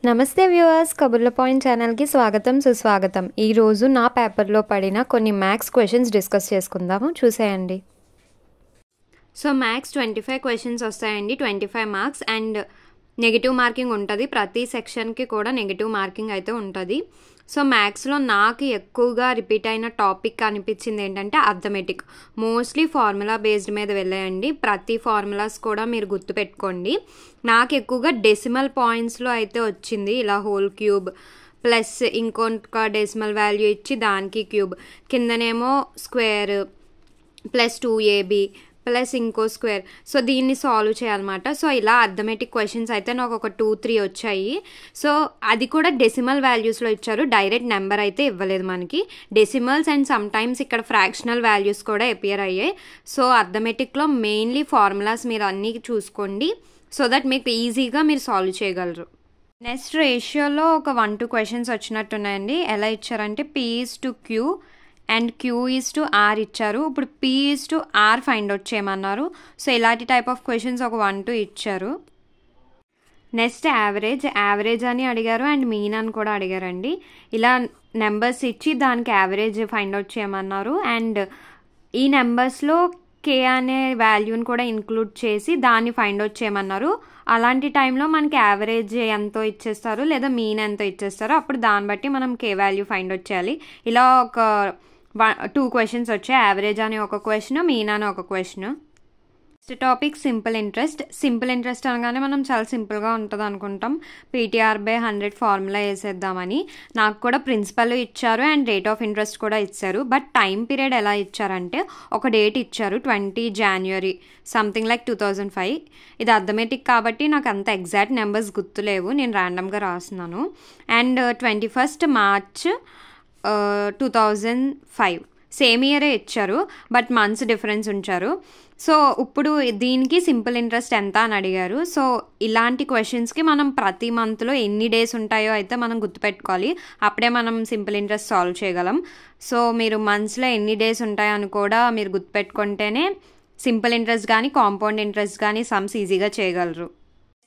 నమస్తే viewers, కబుర్ల point ఛానల్కి స్వాగతం సుస్వాగతం. ఈరోజు నా పేపర్లో పడిన కొన్ని మ్యాథ్స్ క్వశ్చన్స్ డిస్కస్ చేసుకుందాము, చూసేయండి. సో మ్యాథ్స్ 25 క్వశ్చన్స్ వస్తాయండి, 25 మార్క్స్ అండ్ నెగిటివ్ మార్కింగ్ ఉంటుంది. ప్రతి సెక్షన్కి కూడా నెగిటివ్ మార్కింగ్ అయితే ఉంటుంది. సో మ్యాథ్స్లో నాకు ఎక్కువగా రిపీట్ అయిన టాపిక్ అనిపించింది ఏంటంటే అర్థమెటిక్. మోస్ట్లీ ఫార్ములా బేస్డ్ మీద వెళ్ళాయండి. ప్రతి ఫార్ములాస్ కూడా మీరు గుర్తుపెట్టుకోండి. నాకు ఎక్కువగా డెసిమల్ పాయింట్స్లో అయితే వచ్చింది. ఇలా హోల్ క్యూబ్ ప్లస్ ఇంకొక డెసిమల్ వాల్యూ ఇచ్చి దానికి క్యూబ్, కిందనేమో స్క్వేర్ ప్లస్ 2ab ప్లస్ ఇంకో స్క్వేర్. సో దీన్ని సాల్వ్ చేయాలన్నమాట. సో ఇలా అర్థమెటిక్ క్వశ్చన్స్ అయితే నాకు ఒక 2-3 వచ్చాయి. సో అది కూడా డెసిమల్ వాల్యూస్లో ఇచ్చారు, డైరెక్ట్ నెంబర్ అయితే ఇవ్వలేదు మనకి. డెసిమల్స్ అండ్ సమ్ టైమ్స్ ఇక్కడ ఫ్రాక్షనల్ వాల్యూస్ కూడా అపియర్ అయ్యాయి. సో అర్థమెటిక్లో మెయిన్లీ ఫార్ములాస్ మీరు అన్నీ చూసుకోండి, సో దట్ మీకు ఈజీగా మీరు సాల్వ్ చేయగలరు. నెక్స్ట్ రేషియోలో ఒక 1-2 క్వశ్చన్స్ వచ్చినట్టున్నాయండి. ఎలా ఇచ్చారంటే P/Q అండ్ Q/R ఇచ్చారు. ఇప్పుడు P/R ఫైండ్ అవుట్ చేయమన్నారు. సో ఇలాంటి టైప్ ఆఫ్ క్వశ్చన్స్ ఒక 1-2 ఇచ్చారు. నెక్స్ట్ యావరేజ్ అని అడిగారు అండ్ మీన్ అని కూడా అడిగారండి. ఇలా నెంబర్స్ ఇచ్చి దానికి యావరేజ్ ఫైండ్ అవుట్ చేయమన్నారు అండ్ ఈ నెంబర్స్లో K అనే వాల్యూని కూడా ఇంక్లూడ్ చేసి దాన్ని ఫైండ్ అవుట్ చేయమన్నారు. అలాంటి టైంలో మనకి యావరేజ్ ఎంతో ఇచ్చేస్తారు లేదా మీన్ ఎంతో ఇచ్చేస్తారు. అప్పుడు దాన్ని బట్టి మనం K వాల్యూ ఫైండ్ అవుట్ చేయాలి. ఇలా ఒక 2 క్వశ్చన్స్ వచ్చాయి. యావరేజ్ అని ఒక క్వశ్చన్, మీన్ అని ఒక question. Next topic simple interest అనగానే మనం చాలా సింపుల్గా ఉంటుంది అనుకుంటాం. PTR/100 formula వేసేద్దామని. నాకు కూడా ప్రిన్సిపల్ ఇచ్చారు అండ్ రేట్ ఆఫ్ ఇంట్రెస్ట్ కూడా ఇచ్చారు. బట్ టైం పీరియడ్ ఎలా ఇచ్చారంటే ఒక డేట్ ఇచ్చారు, 20 January సంథింగ్ లైక్ 2005. ఇది అర్థమెటిక్ కాబట్టి నాకు అంత ఎగ్జాక్ట్ నెంబర్స్ గుర్తులేవు, నేను ర్యాండమ్గా రాస్తున్నాను. అండ్ 21st March 2005 సేమ్ ఇయరే ఇచ్చారు, బట్ మంత్స్ డిఫరెన్స్ ఉంచారు. సో ఇప్పుడు దీనికి సింపుల్ ఇంట్రెస్ట్ ఎంత అని అడిగారు. సో ఇలాంటి క్వశ్చన్స్కి మనం ప్రతి మంత్లో ఎన్ని డేస్ ఉంటాయో అయితే మనం గుర్తుపెట్టుకోవాలి, అప్పుడే మనం సింపుల్ ఇంట్రెస్ట్ సాల్వ్ చేయగలం. సో మీరు మంత్స్లో ఎన్ని డేస్ ఉంటాయో అని కూడా మీరు గుర్తుపెట్టుకుంటేనే సింపుల్ ఇంట్రెస్ట్ కానీ కాంపౌండ్ ఇంట్రెస్ట్ కానీ సమ్స్ ఈజీగా చేయగలరు.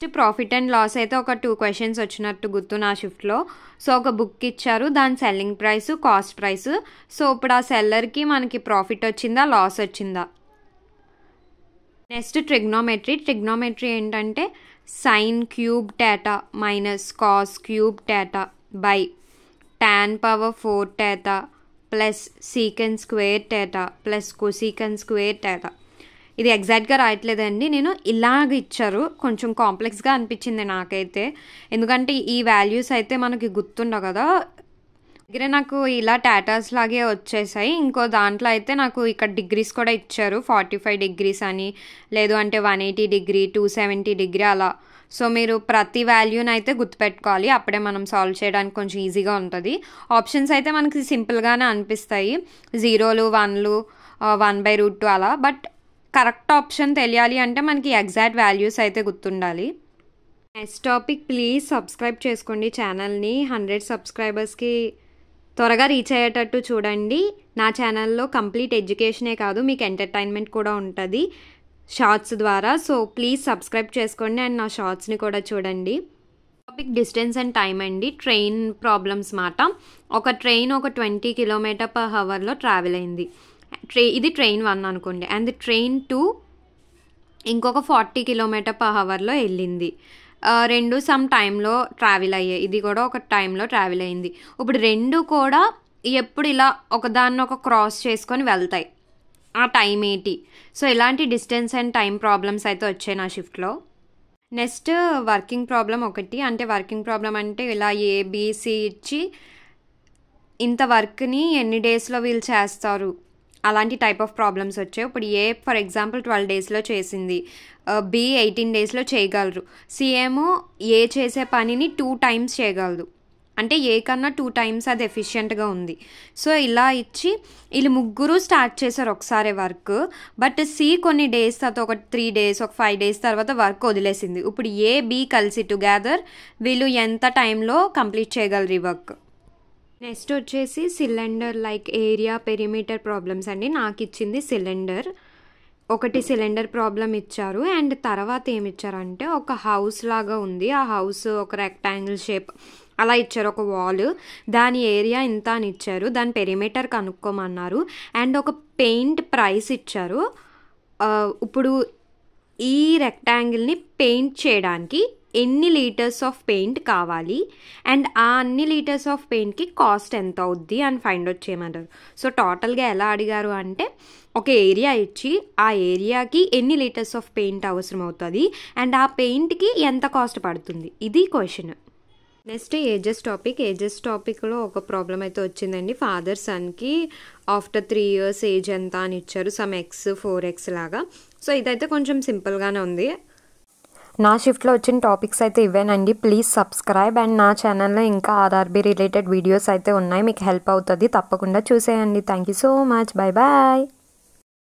నెక్స్ట్ ప్రాఫిట్ అండ్ లాస్ అయితే ఒక 2 క్వశ్చన్స్ వచ్చినట్టు గుర్తు నా షిఫ్ట్లో. సో ఒక బుక్ ఇచ్చారు, దాని selling price, cost price. So ఇప్పుడు ఆ సెల్లర్కి మనకి ప్రాఫిట్ వచ్చిందా లాస్ వచ్చిందా. నెక్స్ట్ ట్రిగ్నోమెట్రీ ఏంటంటే sine cube theta minus cos cube theta by tan power 4 theta plus సీకెన్ square theta plus కొసీకెన్ square theta. ఇది ఎగ్జాక్ట్గా రాయట్లేదండి, నేను ఇలాగ ఇచ్చారు. కొంచెం కాంప్లెక్స్గా అనిపించింది నాకైతే, ఎందుకంటే ఈ వాల్యూస్ అయితే మనకి గుర్తుండవు కదా. దగ్గర నాకు ఇలా టాటాస్ లాగే వచ్చేసాయి. ఇంకో దాంట్లో అయితే నాకు ఇక్కడ డిగ్రీస్ కూడా ఇచ్చారు, 45 degrees అని, లేదు అంటే 180 degree 270 degree అలా. సో మీరు ప్రతి వాల్యూని అయితే గుర్తుపెట్టుకోవాలి, అప్పుడే మనం సాల్వ్ చేయడానికి కొంచెం ఈజీగా ఉంటుంది. ఆప్షన్స్ అయితే మనకి సింపుల్గానే అనిపిస్తాయి, 0లు 1లు 1/√2 అలా. బట్ కరెక్ట్ ఆప్షన్ తెలియాలి అంటే మనకి ఎగ్జాక్ట్ వాల్యూస్ అయితే గుర్తుండాలి. నెక్స్ట్ టాపిక్, ప్లీజ్ సబ్స్క్రైబ్ చేసుకోండి ఛానల్ని. 100 సబ్స్క్రైబర్స్కి త్వరగా రీచ్ అయ్యేటట్టు చూడండి. నా ఛానల్లో కంప్లీట్ ఎడ్యుకేషనే కాదు, మీకు ఎంటర్టైన్మెంట్ కూడా ఉంటుంది షార్ట్స్ ద్వారా. సో ప్లీజ్ సబ్స్క్రైబ్ చేసుకోండి అండ్ నా షార్ట్స్ని కూడా చూడండి. టాపిక్ డిస్టెన్స్ అండ్ టైం అండి. ట్రైన్ ప్రాబ్లమ్స్ మాట. ఒక ట్రైన్ ఒక 20 km/h ట్రావెల్ అయింది. ఇది ట్రైన్ 1 అనుకోండి అండ్ ట్రైన్ 2 ఇంకొక 40 km/h వెళ్ళింది. రెండు సమ్ టైంలో ట్రావెల్ అయ్యాయి, ఇది కూడా ఒక టైంలో ట్రావెల్ అయింది. ఇప్పుడు రెండు కూడా ఎప్పుడు ఇలా ఒకదాన్ని ఒక క్రాస్ చేసుకొని వెళ్తాయి, ఆ టైం ఏంటి? సో ఇలాంటి డిస్టెన్స్ అండ్ టైం ప్రాబ్లమ్స్ అయితే వచ్చాయి నా షిఫ్ట్లో. నెక్స్ట్ వర్కింగ్ ప్రాబ్లం ఒకటి, అంటే వర్కింగ్ ప్రాబ్లం అంటే ఇలా ABC ఇచ్చి ఇంత వర్క్ని ఎన్ని డేస్లో వీళ్ళు చేస్తారు, అలాంటి టైప్ ఆఫ్ ప్రాబ్లమ్స్ వచ్చాయి. ఇప్పుడు ఏ ఫర్ ఎగ్జాంపుల్ 12 daysలో చేసింది, B 18 daysలో చేయగలరు, C ఏమో ఏ చేసే పనిని 2 times చేయగలదు, అంటే ఏ కన్నా 2 times అది ఎఫిషియెంట్గా ఉంది. సో ఇలా ఇచ్చి వీళ్ళు ముగ్గురు స్టార్ట్ చేశారు ఒకసారి వర్క్, బట్ C కొన్ని డేస్ తర్వాత ఒక 3 days ఒక 5 days తర్వాత వర్క్ వదిలేసింది. ఇప్పుడు A B కలిసి టుగెదర్ వీళ్ళు ఎంత టైంలో కంప్లీట్ చేయగలరు ఈ వర్క్. నెక్స్ట్ వచ్చేసి cylinder like area perimeter problems అండి. నాకు ఇచ్చింది సిలిండర్. ఒకటి సిలిండర్ ప్రాబ్లం ఇచ్చారు. అండ్ తర్వాత ఏమి ఇచ్చారంటే ఒక హౌస్ లాగా ఉంది. ఆ హౌస్ ఒక రెక్టాంగిల్ షేప్ అలా ఇచ్చారు, ఒక వాల్. దాని ఏరియా ఇంత అని ఇచ్చారు. దాని పెరిమీటర్ కనుక్కోమన్నారు. అండ్ ఒక పెయింట్ ప్రైస్ ఇచ్చారు. ఇప్పుడు ఈ రెక్టాంగిల్ని పెయింట్ చేయడానికి ఎన్ని లీటర్స్ ఆఫ్ పెయింట్ కావాలి అండ్ ఆ అన్ని లీటర్స్ ఆఫ్ పెయింట్కి కాస్ట్ ఎంత అవుద్ది అని ఫైండ్ అవుట్ చేయమన్నారు. సో టోటల్గా ఎలా అడిగారు అంటే ఒక ఏరియా ఇచ్చి ఆ ఏరియాకి ఎన్ని లీటర్స్ ఆఫ్ పెయింట్ అవసరం అవుతుంది అండ్ ఆ పెయింట్కి ఎంత కాస్ట్ పడుతుంది, ఇది క్వశ్చన్. నెక్స్ట్ ఏజెస్ టాపిక్లో ఒక ప్రాబ్లం అయితే వచ్చిందండి. ఫాదర్ సన్కి ఆఫ్టర్ 3 years ఏజ్ ఎంత అని ఇచ్చారు, సమ్ X 4X లాగా. సో ఇదైతే కొంచెం సింపుల్గానే ఉంది. నా షిఫ్ట్లో వచ్చిన టాపిక్స్ అయితే ఇవేనండి. Please subscribe. అండ్ నా ఛానల్లో ఇంకా ఆర్ఆర్బీ రిలేటెడ్ వీడియోస్ అయితే ఉన్నాయి, మీకు హెల్ప్ అవుతుంది, తప్పకుండా చూసేయండి. Thank you so much. Bye bye.